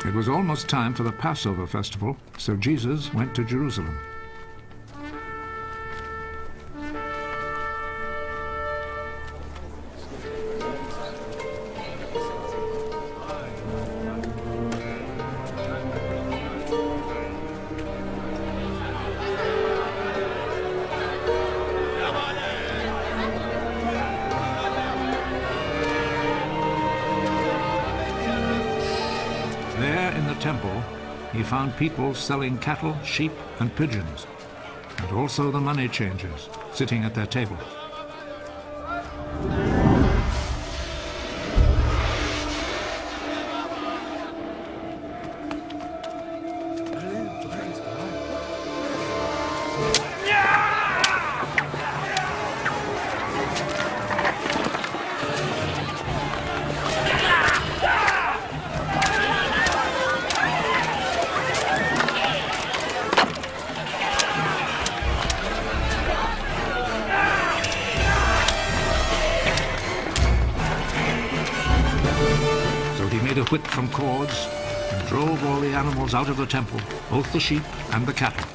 It was almost time for the Passover festival, so Jesus went to Jerusalem. There in the temple, he found people selling cattle, sheep, and pigeons, and also the money changers sitting at their tables. A whip from cords and drove all the animals out of the temple, both the sheep and the cattle.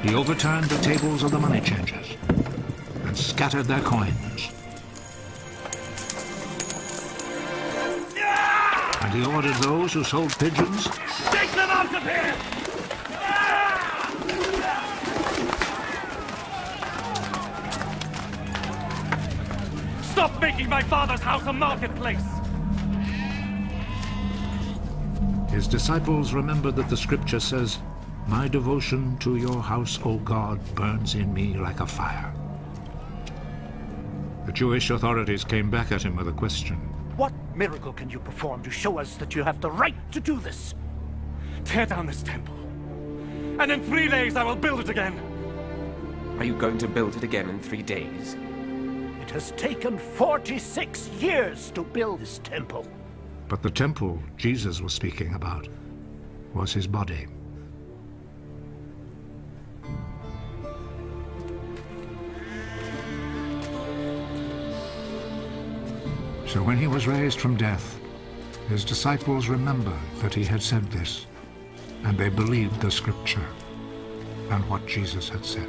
He overturned the tables of the money changers, scattered their coins. And he ordered those who sold pigeons, take them out of here! Stop making my father's house a marketplace! His disciples remembered that the scripture says, "My devotion to your house, O God, burns in me like a fire." The Jewish authorities came back at him with a question. What miracle can you perform to show us that you have the right to do this? Tear down this temple, and in 3 days I will build it again. Are you going to build it again in 3 days? It has taken 46 years to build this temple. But the temple Jesus was speaking about was his body. So when he was raised from death, his disciples remembered that he had said this, and they believed the scripture and what Jesus had said.